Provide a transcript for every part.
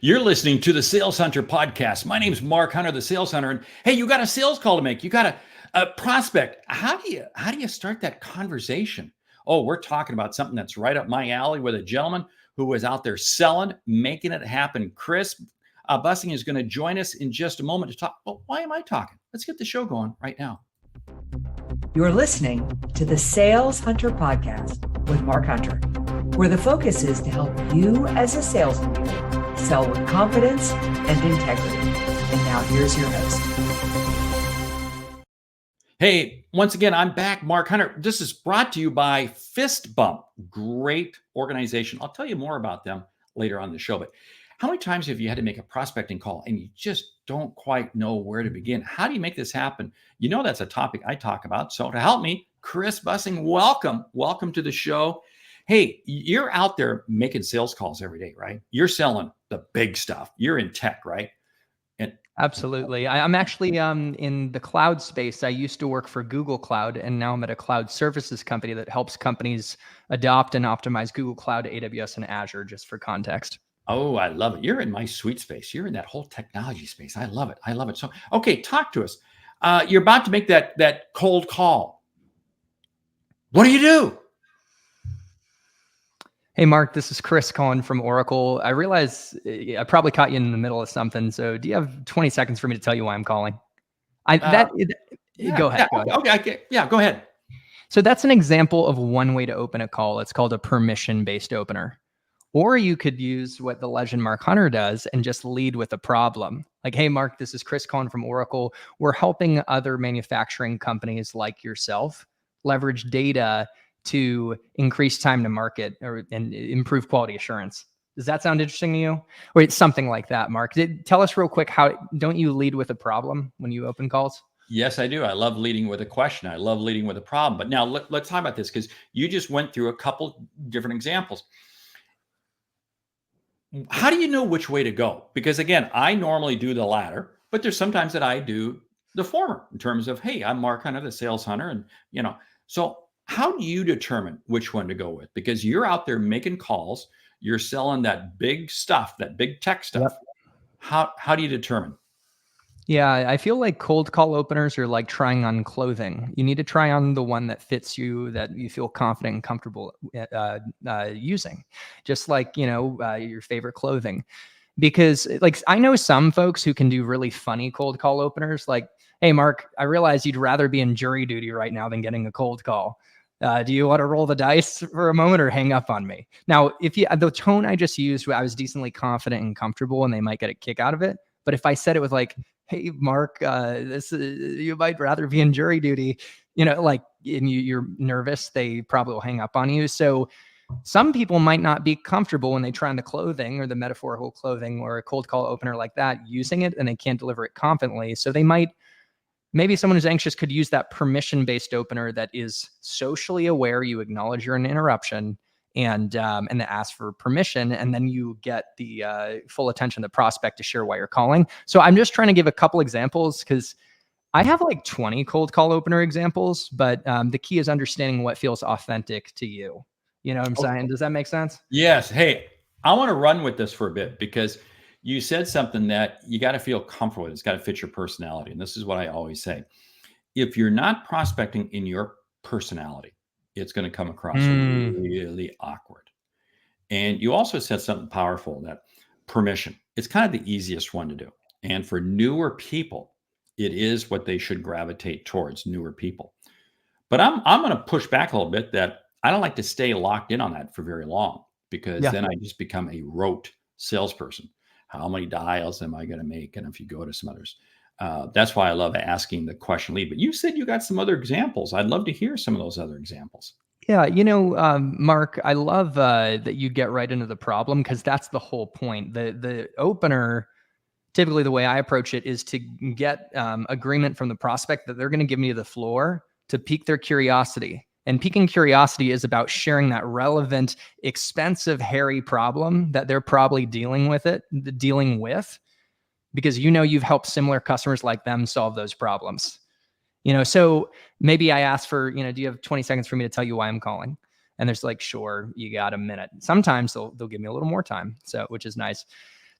You're listening to the Sales Hunter podcast. My name's Mark Hunter, the Sales Hunter. And hey, you got a sales call to make. You got a prospect. How do you start that conversation? Oh, we're talking about something that's right up my alley with a gentleman who was out there selling, making it happen. Chris Bussing is going to join us in just a moment to talk. Well, why am I talking? Let's get the show going right now. You're listening to the Sales Hunter podcast with Mark Hunter, where the focus is to help you as a sales leader sell with confidence and integrity. And now here's your host. Hey, once again, I'm back, Mark Hunter. This is brought to you by Fist Bump. Great organization. I'll tell you more about them later on the show. But how many times have you had to make a prospecting call and you just don't quite know where to begin? How do you make this happen? You know, that's a topic I talk about. So to help me, Chris Bussing, welcome to the show. Hey, you're out there making sales calls every day, right? You're selling the big stuff. You're in tech, right? Absolutely. I'm actually in the cloud space. I used to work for Google Cloud, and now I'm at a cloud services company that helps companies adopt and optimize Google Cloud, AWS, and Azure, just for context. Oh, I love it. You're in my sweet space. You're in that whole technology space. I love it. So, okay, talk to us. You're about to make that cold call. What do you do? Hey, Mark, this is Chris calling from Oracle. I realize I probably caught you in the middle of something. So do you have 20 seconds for me to tell you why I'm calling? Go ahead. Okay. Yeah, go ahead. So that's an example of one way to open a call. It's called a permission-based opener. Or you could use what the legend Mark Hunter does and just lead with a problem. Like, hey, Mark, this is Chris calling from Oracle. We're helping other manufacturing companies like yourself leverage data to increase time to market and improve quality assurance. Does that sound interesting to you? Or it's something like that, Mark. Tell us real quick, don't you lead with a problem when you open calls? Yes, I do. I love leading with a question. I love leading with a problem. But now let's talk about this because you just went through a couple different examples. How do you know which way to go? Because again, I normally do the latter, but there's sometimes that I do the former in terms of, hey, I'm Mark Hunter, the Sales Hunter. And, so how do you determine which one to go with? Because you're out there making calls, you're selling that big stuff, that big tech stuff. Yep. How do you determine? Yeah, I feel like cold call openers are like trying on clothing. You need to try on the one that fits you, that you feel confident and comfortable using, just like, your favorite clothing. Because like, I know some folks who can do really funny cold call openers. Like, hey, Mark, I realize you'd rather be in jury duty right now than getting a cold call. Do you want to roll the dice for a moment or hang up on me? Now, the tone I just used, I was decently confident and comfortable and they might get a kick out of it. But if I said it with like, hey, Mark, you might rather be in jury duty, and you're nervous, they probably will hang up on you. So some people might not be comfortable when they try on the clothing or the metaphorical clothing or a cold call opener like that, using it, and they can't deliver it confidently. So maybe someone who's anxious could use that permission-based opener that is socially aware. You acknowledge you're an interruption and ask for permission, and then you get the full attention of the prospect to share why you're calling. So I'm just trying to give a couple examples because I have like 20 cold call opener examples, but the key is understanding what feels authentic to you. You know what I'm saying? Does that make sense? Yes. Hey, I want to run with this for a bit because you said something that you got to feel comfortable with. It's got to fit your personality. And this is what I always say. If you're not prospecting in your personality, it's going to come across really awkward. And you also said something powerful, that permission. It's kind of the easiest one to do. And for newer people, it is what they should gravitate towards, newer people. But I'm going to push back a little bit that I don't like to stay locked in on that for very long because then I just become a rote salesperson. How many dials am I going to make? And if you go to some others, that's why I love asking the question lead. But you said you got some other examples. I'd love to hear some of those other examples. Yeah, Mark, I love that you get right into the problem because that's the whole point. The opener, typically the way I approach it is to get agreement from the prospect that they're going to give me the floor to pique their curiosity. And piquing curiosity is about sharing that relevant, expensive, hairy problem that they're probably dealing with, because you've helped similar customers like them solve those problems. So maybe I ask for, do you have 20 seconds for me to tell you why I'm calling? And there's like, sure, you got a minute. Sometimes they'll give me a little more time, which is nice.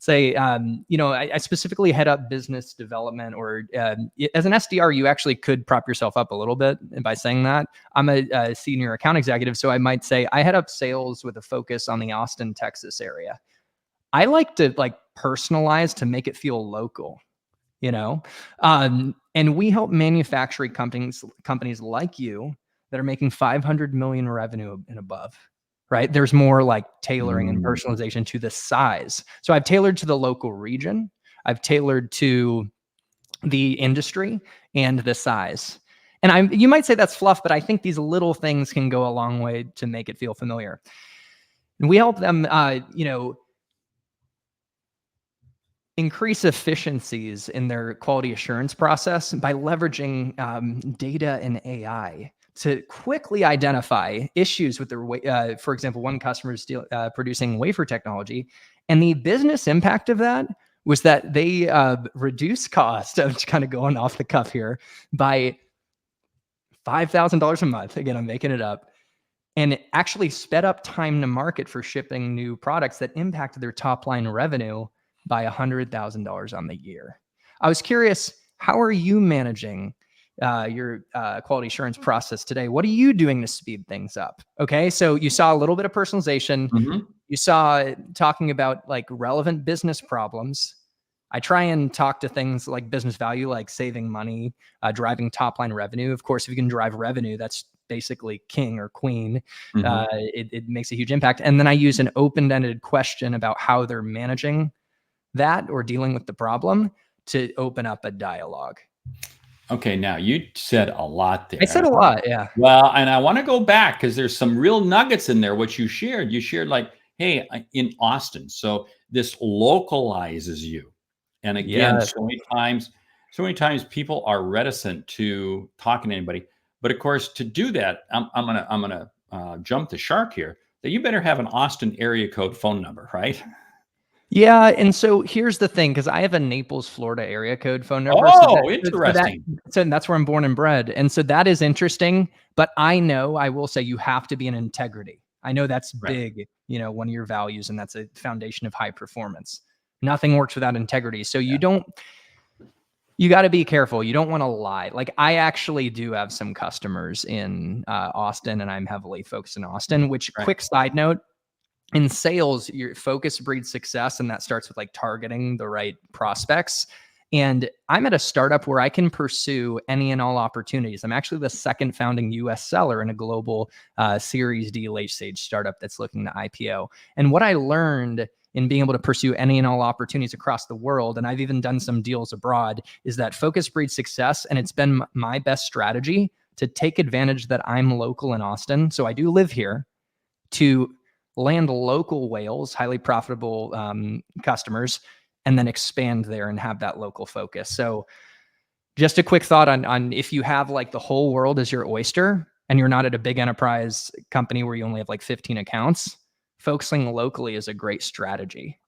say, I specifically head up business development, or as an SDR, you actually could prop yourself up a little bit by saying that. I'm a senior account executive, so I might say I head up sales with a focus on the Austin, Texas area. I like to personalize to make it feel local, and we help manufacturing companies like you that are making 500 million revenue and above. Right. There's more tailoring and personalization to the size. So I've tailored to the local region. I've tailored to the industry and the size. And you might say that's fluff, but I think these little things can go a long way to make it feel familiar. And we help them, increase efficiencies in their quality assurance process by leveraging data and AI to quickly identify issues with their, for example, one customer is still producing wafer technology, and the business impact of that was that they reduced cost. I'm just kind of going off the cuff here by $5,000 a month. Again, I'm making it up, and it actually sped up time to market for shipping new products that impacted their top line revenue by $100,000 on the year. I was curious, how are you managing your quality assurance process today? What are you doing to speed things up? Okay, so you saw a little bit of personalization. Mm-hmm. You saw talking about relevant business problems. I try and talk to things like business value, like saving money, driving top line revenue. Of course, if you can drive revenue, that's basically king or queen. Mm-hmm. It makes a huge impact. And then I use an open-ended question about how they're managing that or dealing with the problem to open up a dialogue. Okay, now you said a lot there. I said a lot, yeah. Well, and I want to go back because there's some real nuggets in there. What you shared hey, in Austin. So this localizes you. And again, Yes. so many times people are reticent to talking to anybody. But of course, to do that, I'm gonna jump the shark here. That you better have an Austin area code phone number, right? Yeah, and so here's the thing, because I have a Naples, Florida area code phone number. Oh, interesting. So that's where I'm born and bred. And so that is interesting. But I will say you have to be in integrity. I know that's big, one of your values, and that's a foundation of high performance. Nothing works without integrity. So you got to be careful. You don't want to lie. I actually do have some customers in Austin, and I'm heavily focused in Austin, which quick side note, in sales, your focus breeds success, and that starts with targeting the right prospects. And I'm at a startup where I can pursue any and all opportunities. I'm actually the second founding US seller in a global Series D late stage startup that's looking to IPO. And what I learned in being able to pursue any and all opportunities across the world, and I've even done some deals abroad, is that focus breeds success. And it's been my best strategy to take advantage that I'm local in Austin. So I do live here, to land local whales, highly profitable customers, and then expand there and have that local focus. So just a quick thought on if you have the whole world as your oyster and you're not at a big enterprise company where you only have 15 accounts, focusing locally is a great strategy.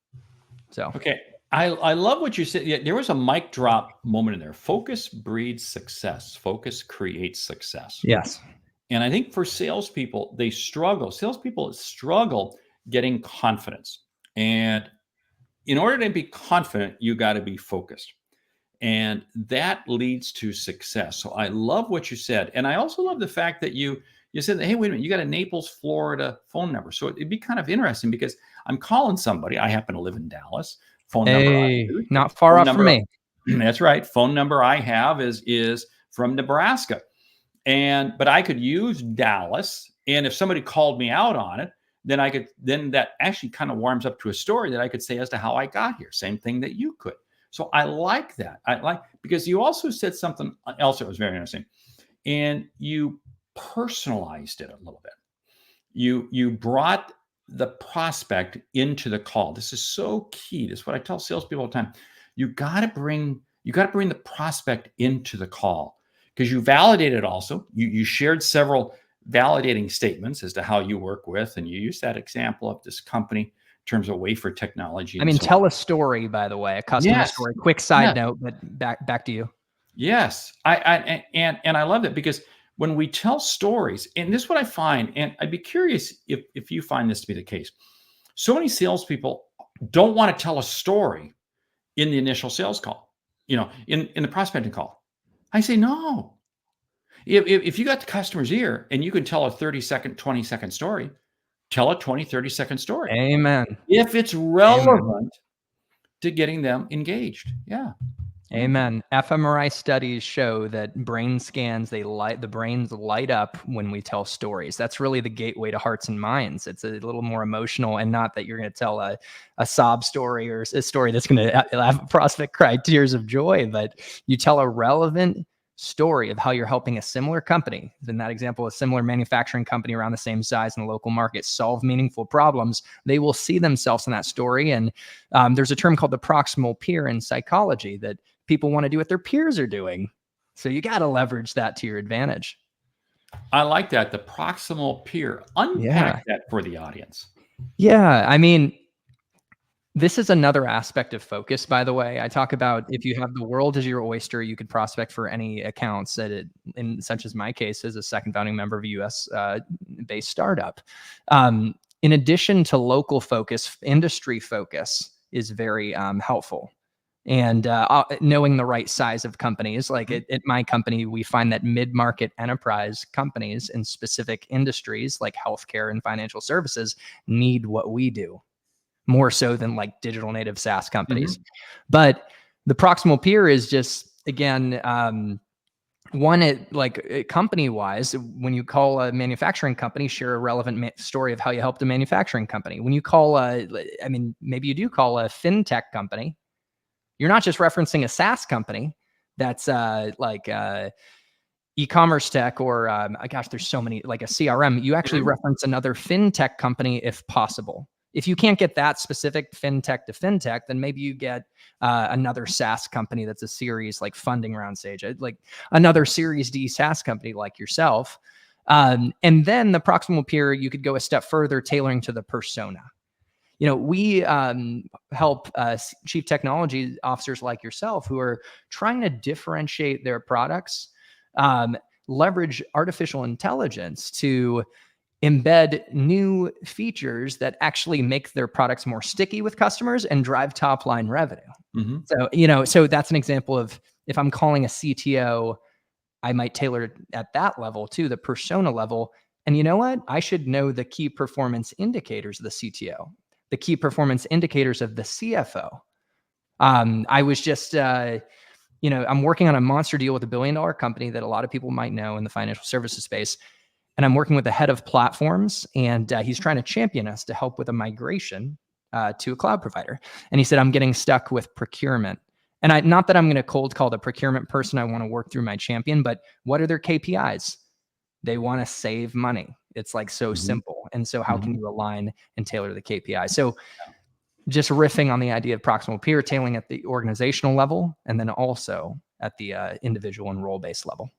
So, okay. I love what you said. Yeah, there was a mic drop moment in there. Focus breeds success. Focus creates success. Yes. And I think for salespeople, salespeople struggle getting confidence. And in order to be confident, you got to be focused. And that leads to success. So I love what you said. And I also love the fact that you said that, hey, wait a minute, you got a Naples, Florida phone number. So it'd be kind of interesting because I'm calling somebody. I happen to live in Dallas. Phone number. Not far off from me. That's right. Phone number I have is from Nebraska. But I could use Dallas, and if somebody called me out on it, then that actually kind of warms up to a story that I could say as to how I got here. Same thing that you could. So I like that. Because you also said something else that was very interesting, and you personalized it a little bit. You brought the prospect into the call. This is so key. This is what I tell salespeople all the time. You got to bring the prospect into the call. Because you validated also, you shared several validating statements as to how you work with, and you used that example of this company in terms of wafer technology. Tell a story, by the way, a customer story. Quick side note, but back to you. Yes, I love that because when we tell stories, and this is what I find, and I'd be curious if you find this to be the case. So many salespeople don't want to tell a story in the initial sales call, in the prospecting call. I say, no. If you got the customer's ear and you can tell a 30-second, 20-second story, tell a 20, 30-second story. Amen. If it's Amen. relevant to getting them engaged. Yeah. Amen. fMRI studies show that brain scans, the brains light up when we tell stories. That's really the gateway to hearts and minds. It's a little more emotional, and not that you're going to tell a sob story or a story that's going to have a prospect cry tears of joy, but you tell a relevant story of how you're helping a similar company, in that example, a similar manufacturing company around the same size in the local market, solve meaningful problems. They will see themselves in that story. And there's a term called the proximal peer in psychology, that people want to do what their peers are doing. So you got to leverage that to your advantage. I like that. The proximal peer. Unpack that for the audience. Yeah. I mean, this is another aspect of focus, by the way. I talk about, if you have the world as your oyster, you could prospect for any accounts in such as my case, as a second founding member of a US based startup. In addition to local focus, industry focus is very helpful. And knowing the right size of companies, like at my company, we find that mid-market enterprise companies in specific industries like healthcare and financial services need what we do, more so than like digital native SaaS companies. But the proximal peer is just, again, company wise, when you call a manufacturing company, share a relevant story of how you helped a manufacturing company. When you call maybe you do call a fintech company, you're not just referencing a SaaS company that's e-commerce tech, or there's so many, like a CRM. You actually reference another fintech company if possible. If you can't get that specific fintech to fintech, then maybe you get another SaaS company that's a series like funding round stage, like another Series D SaaS company like yourself. And then the proximal peer, you could go a step further, tailoring to the persona. We help chief technology officers like yourself who are trying to differentiate their products, leverage artificial intelligence to embed new features that actually make their products more sticky with customers and drive top line revenue. So that's an example of, if I'm calling a CTO, I might tailor it at that level to the persona level. And you know what? I should know the key performance indicators of the CTO, the key performance indicators of the CFO. I was just, I'm working on a monster deal with $1 billion company that a lot of people might know in the financial services space. And I'm working with the head of platforms, and he's trying to champion us to help with a migration to a cloud provider. And he said, I'm getting stuck with procurement. And not that I'm going to cold call the procurement person. I want to work through my champion, but what are their KPIs? They want to save money. It's like so simple. And so how can you align and tailor the KPI? So just riffing on the idea of proximal peer, tailing at the organizational level, and then also at the individual and role-based level.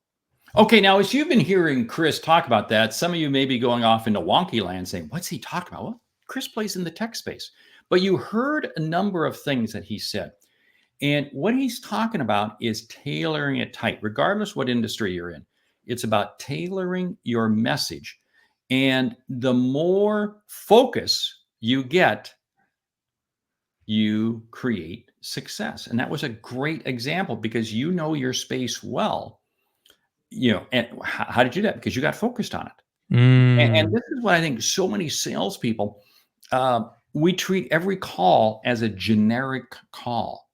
Okay, now as you've been hearing Chris talk about that, some of you may be going off into wonky land saying, what's he talking about? Well, Chris plays in the tech space. But you heard a number of things that he said. And what he's talking about is tailoring it tight, regardless what industry you're in. It's about tailoring your message. And the more focus you get, you create success. And that was a great example, because you know your space well. And how did you do that? Because you got focused on it. And this is what I think so many salespeople, we treat every call as a generic call.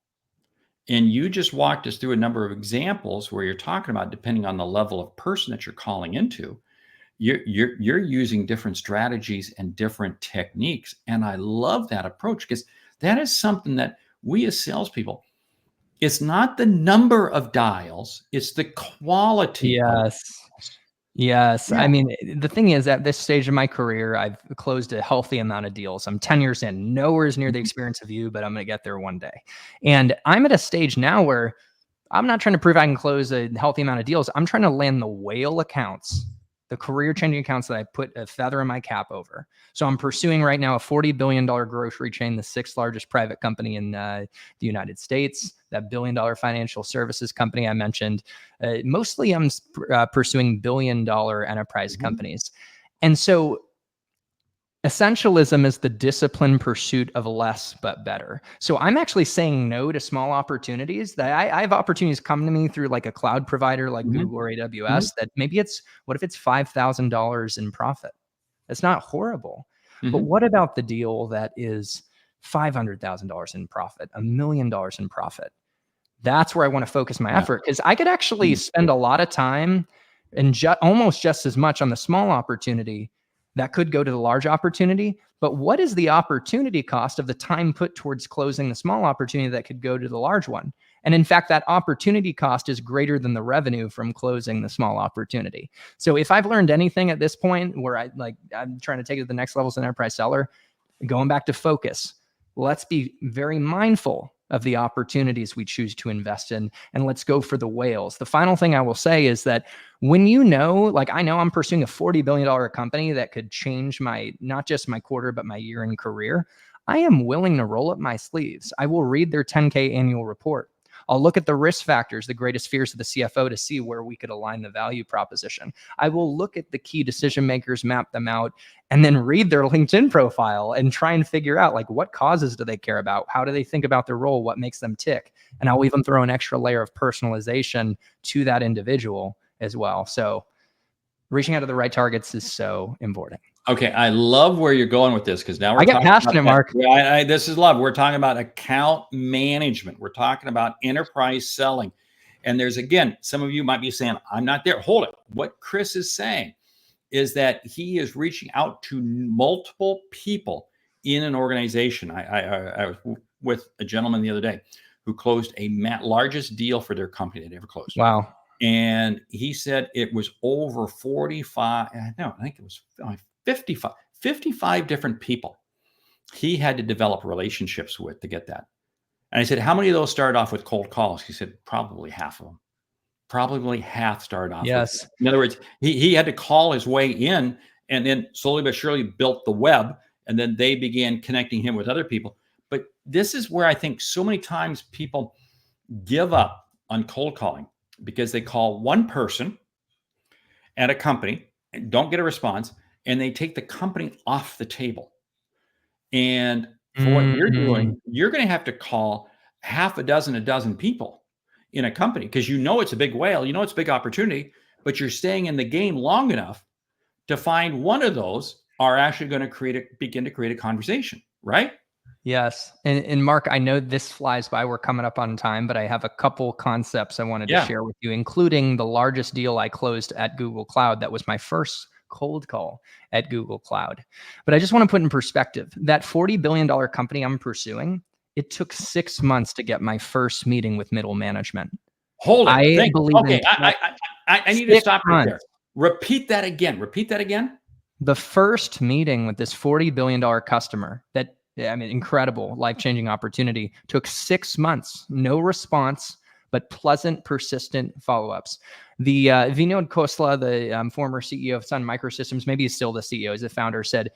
And you just walked us through a number of examples where you're talking about, depending on the level of person that you're calling into, you're using different strategies and different techniques. And I love that approach, because that is something that we as salespeople, it's not the number of dials, it's the quality. Yes. Yeah. I mean, the thing is, at this stage of my career, I've closed a healthy amount of deals. I'm 10 years in, nowhere near the experience of you, but I'm going to get there one day. And I'm at a stage now where I'm not trying to prove I can close a healthy amount of deals. I'm trying to land the whale accounts, the career-changing accounts that I put a feather in my cap over. So I'm pursuing right now a $40 billion grocery chain, the 6th largest private company in the United States, that $1 billion financial services company I mentioned. Mostly I'm pursuing $1 billion enterprise companies. And so Essentialism is the disciplined pursuit of less but better. So I'm actually saying no to small opportunities. That I have opportunities come to me through like a cloud provider like Mhm. Google or Mhm. AWS that maybe what if it's $5,000 in profit? It's not horrible. But Mhm. what about the deal that is $500,000 in profit, $1 million in profit? That's where I want to focus my Yeah. effort because I could actually Mm. spend a lot of time and almost just as much on the small opportunity that could go to the large opportunity. But what is the opportunity cost of the time put towards closing the small opportunity that could go to the large one? And in fact, that opportunity cost is greater than the revenue from closing the small opportunity. So if I've learned anything at this point where I'm trying to take it to the next level as an enterprise seller, going back to focus, let's be very mindful of the opportunities we choose to invest in, and let's go for the whales. The final thing I will say is that when like I know I'm pursuing a $40 billion company that could change not just my quarter, but my year in career, I am willing to roll up my sleeves. I will read their 10K annual report. I'll look at the risk factors, the greatest fears of the CFO to see where we could align the value proposition. I will look at the key decision makers, map them out, and then read their LinkedIn profile and try and figure out like what causes do they care about? How do they think about their role? What makes them tick? And I'll even throw an extra layer of personalization to that individual as well. So reaching out to the right targets is so important. Okay, I love where you're going with this because now we're I get talking about passionate, that. Mark. Yeah, this is love. We're talking about account management. We're talking about enterprise selling. And there's, again, some of you might be saying, I'm not there. Hold it. What Chris is saying is that he is reaching out to multiple people in an organization. I was with a gentleman the other day who closed a largest deal for their company they'd ever closed. Wow. And he said it was over 45, no, I think it was 55 different people he had to develop relationships with to get that. And I said, how many of those started off with cold calls? He said, probably half of them. Probably half started off with that. Yes. In other words, he had to call his way in and then slowly but surely built the web. And then they began connecting him with other people. But this is where I think so many times people give up on cold calling because they call one person at a company and don't get a response, and they take the company off the table. And for what you're Mm-hmm. doing, you're going to have to call half a dozen people in a company because you know it's a big whale, you know it's a big opportunity, but you're staying in the game long enough to find one of those are actually going to begin to create a conversation, right? Yes. And Mark, I know this flies by. We're coming up on time, but I have a couple concepts I wanted to Yeah. share with you, including the largest deal I closed at Google Cloud. That was my first cold call at Google Cloud. But I just want to put in perspective that $40 billion company I'm pursuing, it took 6 months to get my first meeting with middle management. Hold it. I Think. believe in Okay, I need to 6 stop right there. months. Repeat that again. Repeat that again. The first meeting with this $40 billion customer that, I mean, incredible, life-changing opportunity took 6 months, no response, but pleasant, persistent follow-ups. The Vinod Khosla, the former CEO of Sun Microsystems, maybe he's still the CEO, as the founder, said,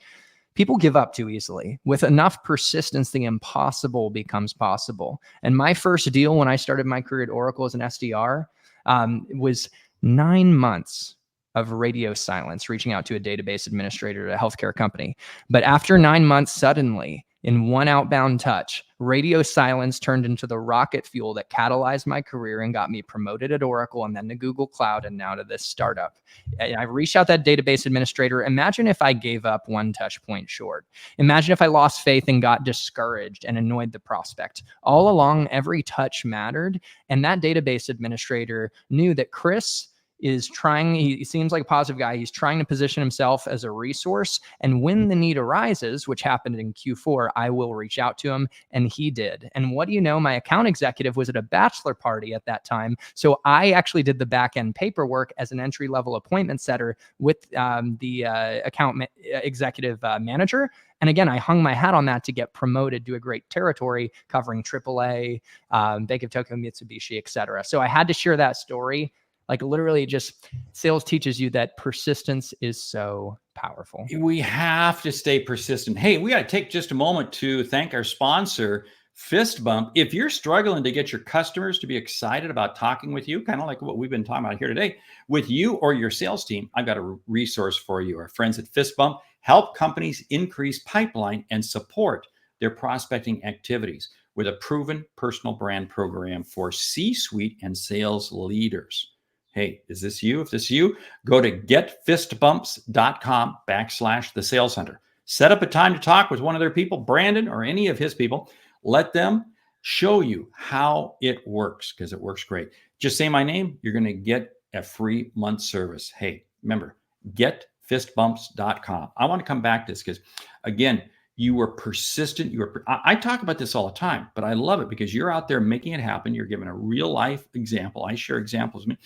people give up too easily. With enough persistence, the impossible becomes possible. And my first deal when I started my career at Oracle as an SDR was 9 months of radio silence, reaching out to a database administrator at a healthcare company. But after 9 months, suddenly, in one outbound touch, radio silence turned into the rocket fuel that catalyzed my career and got me promoted at Oracle and then to Google Cloud and now to this startup. I reached out that database administrator. Imagine if I gave up one touch point short. Imagine if I lost faith and got discouraged and annoyed the prospect. All along, every touch mattered. And that database administrator knew that Chris is trying, he seems like a positive guy. He's trying to position himself as a resource. And when the need arises, which happened in Q4, I will reach out to him. And he did. And what do you know? My account executive was at a bachelor party at that time. So I actually did the back end paperwork as an entry level appointment setter with the account executive manager. And again, I hung my hat on that to get promoted to a great territory covering AAA, Bank of Tokyo, Mitsubishi, et cetera. So I had to share that story. Like literally just sales teaches you that persistence is so powerful. We have to stay persistent. Hey, we got to take just a moment to thank our sponsor, Fist Bump. If you're struggling to get your customers to be excited about talking with you, kind of like what we've been talking about here today, with you or your sales team, I've got a resource for you. Our friends at Fist Bump help companies increase pipeline and support their prospecting activities with a proven personal brand program for C-suite and sales leaders. Hey, is this you? If this is you, go to getfistbumps.com/the sales hunter. Set up a time to talk with one of their people, Brandon or any of his people. Let them show you how it works, because it works great. Just say my name, you're going to get a free month service. Hey, remember, getfistbumps.com. I want to come back to this because, again, you were persistent. I talk about this all the time, but I love it because you're out there making it happen. You're giving a real life example. I share examples with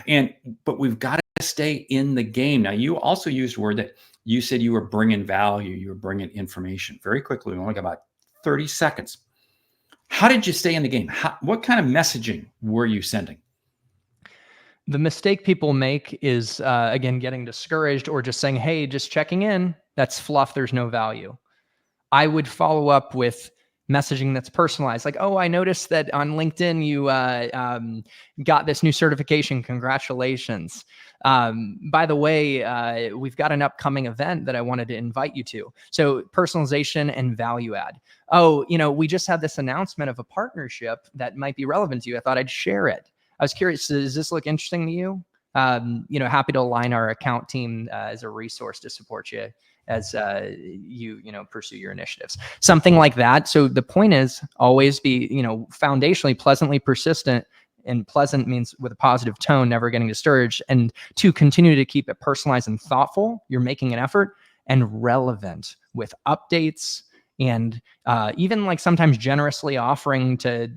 me. But we've got to stay in the game. Now, you also used a word that you said you were bringing value. You were bringing information. Very quickly, we only got about 30 seconds. How did you stay in the game? What kind of messaging were you sending? The mistake people make is, again, getting discouraged or just saying, hey, just checking in. That's fluff. There's no value. I would follow up with messaging that's personalized. Like, oh, I noticed that on LinkedIn, you got this new certification. Congratulations. By the way, we've got an upcoming event that I wanted to invite you to. So personalization and value add. Oh, we just had this announcement of a partnership that might be relevant to you. I thought I'd share it. I was curious, does this look interesting to you? Happy to align our account team as a resource to support you as you pursue your initiatives, something like that. So the point is always be, foundationally pleasantly persistent, and pleasant means with a positive tone, never getting discouraged, and to continue to keep it personalized and thoughtful. You're making an effort, and relevant with updates, and even like sometimes generously offering to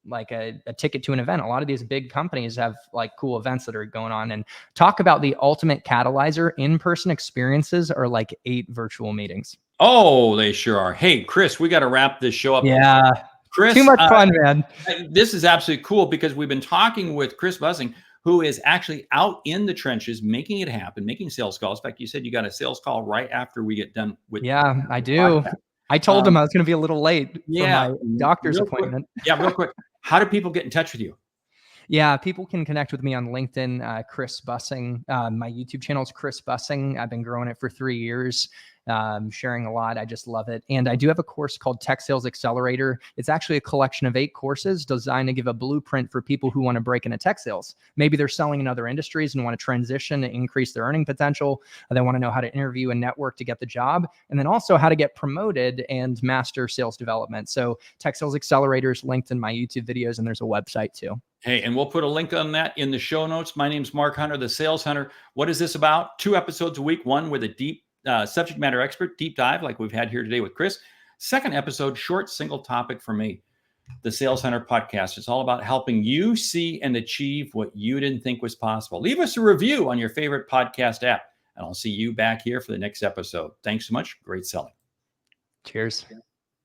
like a ticket to an event. A lot of these big companies have like cool events that are going on, and talk about the ultimate catalyzer. In-person experiences are like 8 virtual meetings. Oh, they sure are. Hey, Chris, we got to wrap this show up. Yeah. Chris, too much fun, man. This is absolutely cool because we've been talking with Chris Bussing, who is actually out in the trenches, making it happen, making sales calls. In fact, you said you got a sales call right after we get done with. Yeah, I do. I told him I was going to be a little late for my doctor's appointment. Real quick. How do people get in touch with you? Yeah, people can connect with me on LinkedIn, Chris Bussing. My YouTube channel is Chris Bussing. I've been growing it for 3 years, sharing a lot. I just love it. And I do have a course called Tech Sales Accelerator. It's actually a collection of 8 courses designed to give a blueprint for people who want to break into tech sales. Maybe they're selling in other industries and want to transition and increase their earning potential. They want to know how to interview and network to get the job, and then also how to get promoted and master sales development. So Tech Sales Accelerator is linked in my YouTube videos, and there's a website too. Hey, and we'll put a link on that in the show notes. My name's Mark Hunter, the Sales Hunter. What is this about? 2 episodes a week, one with a deep subject matter expert, deep dive like we've had here today with Chris. Second episode, short, single topic for me, the Sales Hunter podcast. It's all about helping you see and achieve what you didn't think was possible. Leave us a review on your favorite podcast app, and I'll see you back here for the next episode. Thanks so much. Great selling. Cheers.